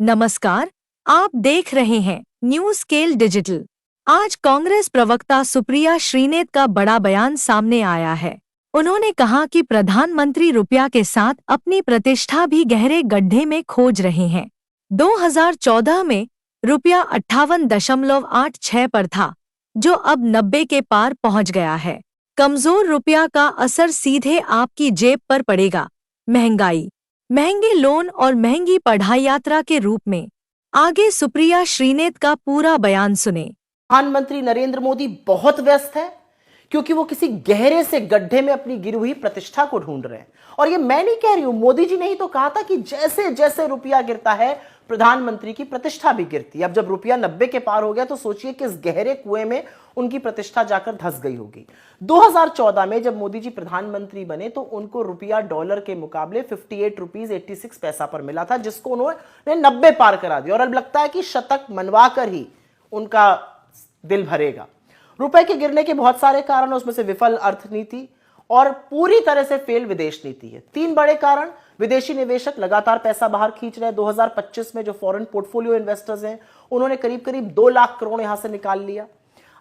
नमस्कार, आप देख रहे हैं न्यूज स्केल डिजिटल। आज कांग्रेस प्रवक्ता सुप्रिया श्रीनेत का बड़ा बयान सामने आया है। उन्होंने कहा कि प्रधानमंत्री रुपया के साथ अपनी प्रतिष्ठा भी गहरे गड्ढे में खोज रहे हैं। 2014 में रुपया 58.86 पर था, जो अब 90 के पार पहुंच गया है। कमजोर रुपया का असर सीधे आपकी जेब पर पड़ेगा। महंगाई, महंगे लोन और महंगी पढ़ाई यात्रा के रूप में। आगे सुप्रिया श्रीनेत का पूरा बयान सुने। प्रधानमंत्री नरेंद्र मोदी बहुत व्यस्त है क्योंकि वो किसी गहरे से गड्ढे में अपनी गिरी हुई प्रतिष्ठा को ढूंढ रहे हैं। और ये मैं नहीं कह रही हूं, मोदी जी ने ही तो कहा था कि जैसे जैसे रुपया गिरता है प्रधानमंत्री की प्रतिष्ठा भी गिरती है। अब जब रुपया 90 के पार हो गया तो सोचिए कि इस गहरे कुएं में उनकी प्रतिष्ठा जाकर धंस गई होगी। 2014 में जब मोदी जी प्रधानमंत्री बने तो उनको रुपया डॉलर के मुकाबले 58 रुपीज 86 पैसा पर मिला था, जिसको उन्होंने 90 पार करा दिया। और अब लगता है कि शतक मनवाकर ही उनका दिल भरेगा। रुपए के गिरने के बहुत सारे कारण हैं, उसमें से विफल अर्थनीति और पूरी तरह से फेल विदेश नीति है। 3 बड़े कारण। विदेशी निवेशक लगातार पैसा बाहर खींच रहे हैं। 2025 में जो फॉरेन पोर्टफोलियो इन्वेस्टर्स हैं उन्होंने करीब करीब 2 लाख करोड़ यहां से निकाल लिया।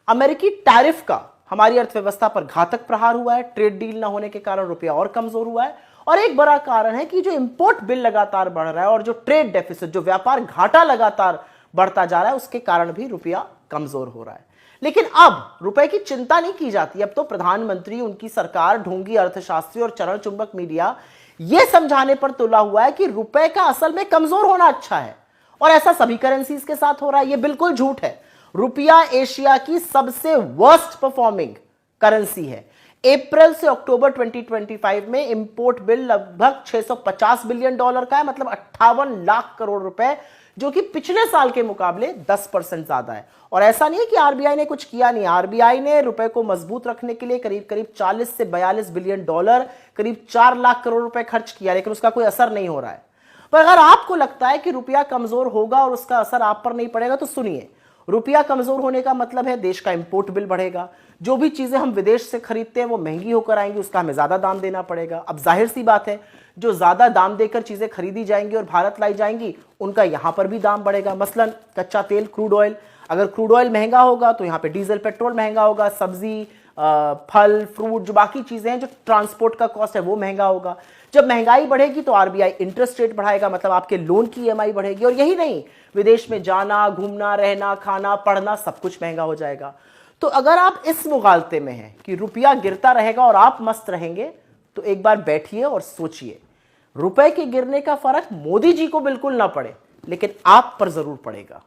अमेरिकी टैरिफ का हमारी अर्थव्यवस्था पर घातक प्रहार हुआ है। ट्रेड डील न होने के कारण रुपया और कमजोर हुआ है। और एक बड़ा कारण है कि जो इंपोर्ट बिल लगातार बढ़ रहा है और जो ट्रेड डेफिसिट, जो व्यापार घाटा लगातार बढ़ता जा रहा है, उसके कारण भी रुपया कमजोर हो रहा है। लेकिन अब रुपए की चिंता नहीं की जाती। अब तो प्रधानमंत्री, उनकी सरकार, ढोंगी अर्थशास्त्री और चरण चुंबक मीडिया यह समझाने पर तुला हुआ है कि रुपए का असल में कमजोर होना अच्छा है। और ऐसा सभी करेंसीज के साथ हो रहा है। यह बिल्कुल झूठ है। रुपया एशिया की सबसे वर्स्ट परफॉर्मिंग करेंसी है। अप्रैल से अक्टूबर 2025 में इंपोर्ट बिल लगभग 650 बिलियन डॉलर का है, मतलब 58 लाख करोड़ रुपए, जो कि पिछले साल के मुकाबले 10% ज्यादा है। और ऐसा नहीं है कि आरबीआई ने कुछ किया नहीं। आरबीआई ने रुपए को मजबूत रखने के लिए करीब करीब 40 से 42 बिलियन डॉलर, करीब 4 लाख करोड़ रुपए खर्च किया, लेकिन उसका कोई असर नहीं हो रहा है। पर अगर आपको लगता है कि रुपया कमजोर होगा और उसका असर आप पर नहीं पड़ेगा तो सुनिए, रुपया कमजोर होने का मतलब है देश का इंपोर्ट बिल बढ़ेगा। जो भी चीजें हम विदेश से खरीदते हैं वो महंगी होकर आएंगी, उसका हमें ज्यादा दाम देना पड़ेगा। अब जाहिर सी बात है, जो ज्यादा दाम देकर चीजें खरीदी जाएंगी और भारत लाई जाएंगी, उनका यहां पर भी दाम बढ़ेगा। मसलन कच्चा तेल, क्रूड ऑयल। अगर क्रूड ऑयल महंगा होगा तो यहां पे डीजल, पेट्रोल महंगा होगा। सब्जी, फल, फ्रूट, जो बाकी चीजें हैं, जो ट्रांसपोर्ट का कॉस्ट है, वो महंगा होगा। जब महंगाई बढ़ेगी तो आरबीआई इंटरेस्ट रेट बढ़ाएगा, मतलब आपके लोन की ईएमआई बढ़ेगी। और यही नहीं, विदेश में जाना, घूमना, रहना, खाना, पढ़ना, सब कुछ महंगा हो जाएगा। तो अगर आप इस मुगालते में हैं कि रुपया गिरता रहेगा और आप मस्त रहेंगे, तो एक बार बैठिए और सोचिए। रुपए के गिरने का फर्क मोदी जी को बिल्कुल ना पड़े, लेकिन आप पर जरूर पड़ेगा।